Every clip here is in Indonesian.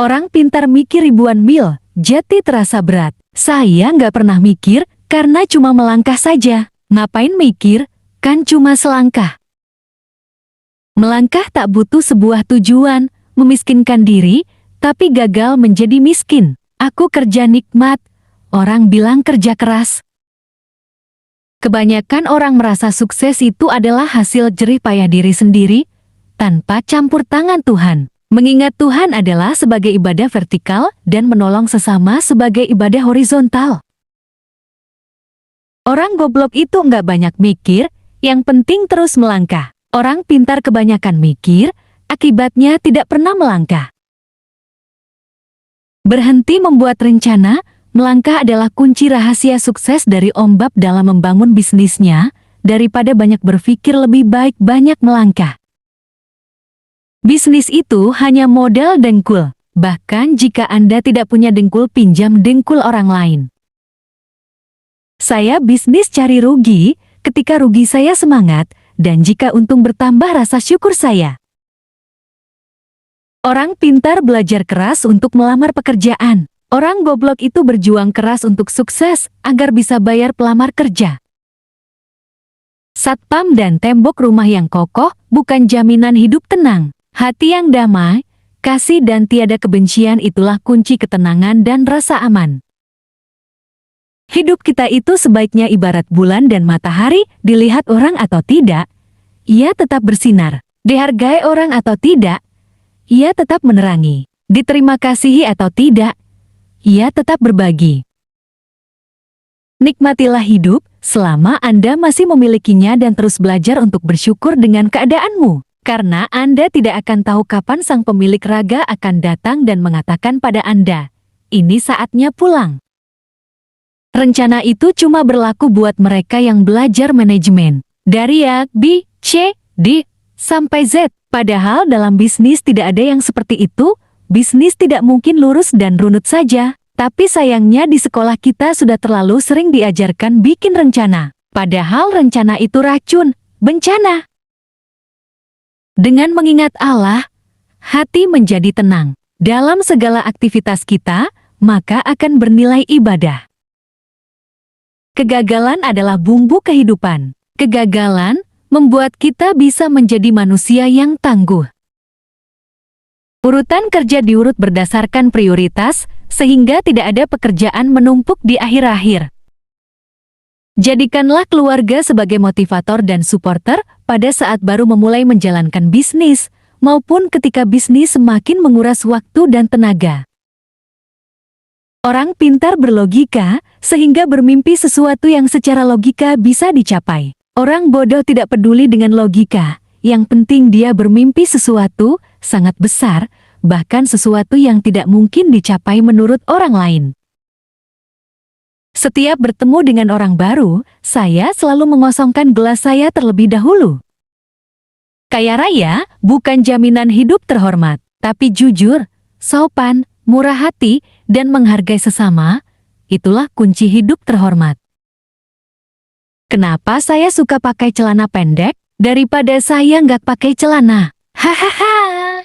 Orang pintar mikir ribuan mil, jati terasa berat. Saya nggak pernah mikir, karena cuma melangkah saja. Ngapain mikir, kan cuma selangkah. Melangkah tak butuh sebuah tujuan, memiskinkan diri, tapi gagal menjadi miskin. Aku kerja nikmat, orang bilang kerja keras. Kebanyakan orang merasa sukses itu adalah hasil jerih payah diri sendiri, tanpa campur tangan Tuhan. Mengingat Tuhan adalah sebagai ibadah vertikal dan menolong sesama sebagai ibadah horizontal. Orang goblok itu nggak banyak mikir, yang penting terus melangkah. Orang pintar kebanyakan mikir, akibatnya tidak pernah melangkah. Berhenti membuat rencana, melangkah adalah kunci rahasia sukses dari Om Bab dalam membangun bisnisnya, daripada banyak berpikir lebih baik banyak melangkah. Bisnis itu hanya modal dengkul, bahkan jika Anda tidak punya dengkul pinjam dengkul orang lain. Saya bisnis cari rugi, ketika rugi saya semangat, dan jika untung bertambah rasa syukur saya. Orang pintar belajar keras untuk melamar pekerjaan. Orang goblok itu berjuang keras untuk sukses, agar bisa bayar pelamar kerja. Satpam dan tembok rumah yang kokoh bukan jaminan hidup tenang. Hati yang damai, kasih dan tiada kebencian itulah kunci ketenangan dan rasa aman. Hidup kita itu sebaiknya ibarat bulan dan matahari, dilihat orang atau tidak, ia tetap bersinar. Dihargai orang atau tidak, ia tetap menerangi. Diterima kasihi atau tidak, ia tetap berbagi. Nikmatilah hidup, selama Anda masih memilikinya dan terus belajar untuk bersyukur dengan keadaanmu. Karena Anda tidak akan tahu kapan sang pemilik raga akan datang dan mengatakan pada Anda, ini saatnya pulang. Rencana itu cuma berlaku buat mereka yang belajar manajemen. Dari A, B, C, D, sampai Z. Padahal dalam bisnis tidak ada yang seperti itu, bisnis tidak mungkin lurus dan runut saja. Tapi sayangnya di sekolah kita sudah terlalu sering diajarkan bikin rencana. Padahal rencana itu racun, bencana. Dengan mengingat Allah, hati menjadi tenang. Dalam segala aktivitas kita, maka akan bernilai ibadah. Kegagalan adalah bumbu kehidupan. Kegagalan membuat kita bisa menjadi manusia yang tangguh. Urutan kerja diurut berdasarkan prioritas, sehingga tidak ada pekerjaan menumpuk di akhir-akhir. Jadikanlah keluarga sebagai motivator dan supporter pada saat baru memulai menjalankan bisnis, maupun ketika bisnis semakin menguras waktu dan tenaga. Orang pintar berlogika, sehingga bermimpi sesuatu yang secara logika bisa dicapai. Orang bodoh tidak peduli dengan logika, yang penting dia bermimpi sesuatu sangat besar, bahkan sesuatu yang tidak mungkin dicapai menurut orang lain. Setiap bertemu dengan orang baru, saya selalu mengosongkan gelas saya terlebih dahulu. Kaya raya bukan jaminan hidup terhormat, tapi jujur, sopan, murah hati, dan menghargai sesama, itulah kunci hidup terhormat. Kenapa saya suka pakai celana pendek, daripada saya nggak pakai celana? Hahaha.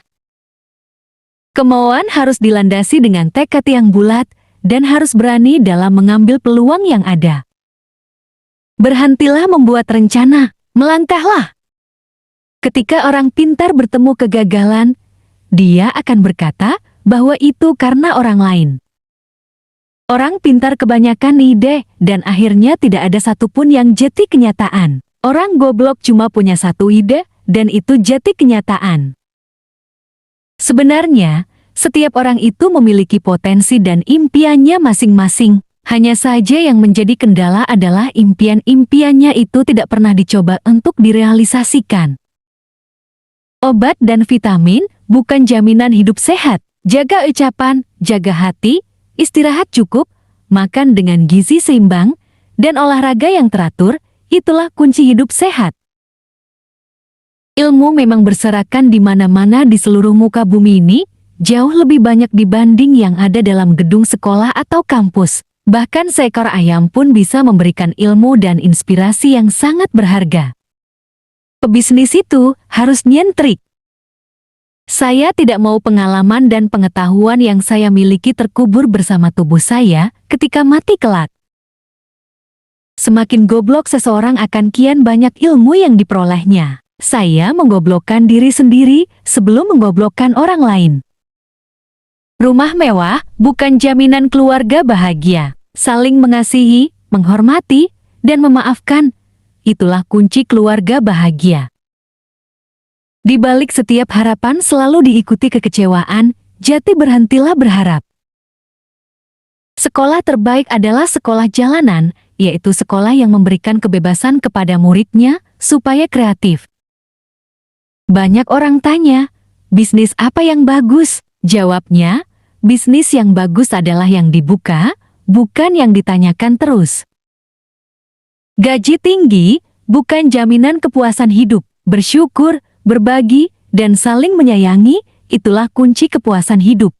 Kemauan harus dilandasi dengan tekad yang bulat, dan harus berani dalam mengambil peluang yang ada. Berhentilah membuat rencana, melangkahlah. Ketika orang pintar bertemu kegagalan, dia akan berkata bahwa itu karena orang lain. Orang pintar kebanyakan ide, dan akhirnya tidak ada satupun yang jati kenyataan. Orang goblok cuma punya satu ide, dan itu jati kenyataan. Sebenarnya, setiap orang itu memiliki potensi dan impiannya masing-masing. Hanya saja yang menjadi kendala adalah impian-impiannya itu tidak pernah dicoba untuk direalisasikan. Obat dan vitamin bukan jaminan hidup sehat. Jaga ucapan, jaga hati, istirahat cukup, makan dengan gizi seimbang, dan olahraga yang teratur, itulah kunci hidup sehat. Ilmu memang berserakan di mana-mana di seluruh muka bumi ini, jauh lebih banyak dibanding yang ada dalam gedung sekolah atau kampus. Bahkan seekor ayam pun bisa memberikan ilmu dan inspirasi yang sangat berharga. Pebisnis itu harus nyentrik. Saya tidak mau pengalaman dan pengetahuan yang saya miliki terkubur bersama tubuh saya ketika mati kelak. Semakin goblok seseorang akan kian banyak ilmu yang diperolehnya. Saya menggoblokkan diri sendiri sebelum menggoblokkan orang lain. Rumah mewah bukan jaminan keluarga bahagia. Saling mengasihi, menghormati, dan memaafkan, itulah kunci keluarga bahagia. Di balik setiap harapan selalu diikuti kekecewaan, jadi berhentilah berharap. Sekolah terbaik adalah sekolah jalanan, yaitu sekolah yang memberikan kebebasan kepada muridnya supaya kreatif. Banyak orang tanya, bisnis apa yang bagus? Jawabnya, bisnis yang bagus adalah yang dibuka, bukan yang ditanyakan terus. Gaji tinggi bukan jaminan kepuasan hidup. Bersyukur, berbagi, dan saling menyayangi, itulah kunci kepuasan hidup.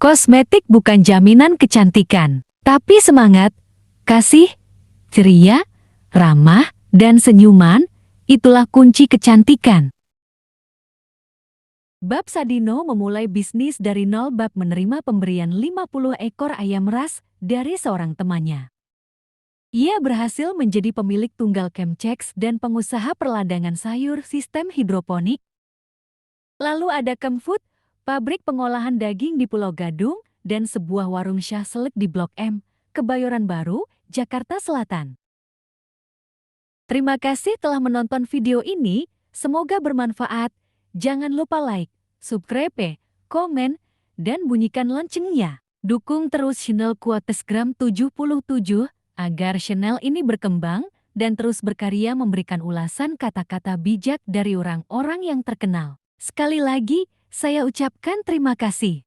Kosmetik bukan jaminan kecantikan, tapi semangat, kasih, ceria, ramah, dan senyuman, itulah kunci kecantikan. Bab Sadino memulai bisnis dari nol bab menerima pemberian 50 ekor ayam ras dari seorang temannya. Ia berhasil menjadi pemilik tunggal Chemchex dan pengusaha perladangan sayur sistem hidroponik. Lalu ada Chemfood, pabrik pengolahan daging di Pulau Gadung, dan sebuah warung Syah Selek di Blok M, Kebayoran Baru, Jakarta Selatan. Terima kasih telah menonton video ini, semoga bermanfaat. Jangan lupa like, subscribe, komen, dan bunyikan loncengnya. Dukung terus channel Quotesgram 77 agar channel ini berkembang dan terus berkarya memberikan ulasan kata-kata bijak dari orang-orang yang terkenal. Sekali lagi, saya ucapkan terima kasih.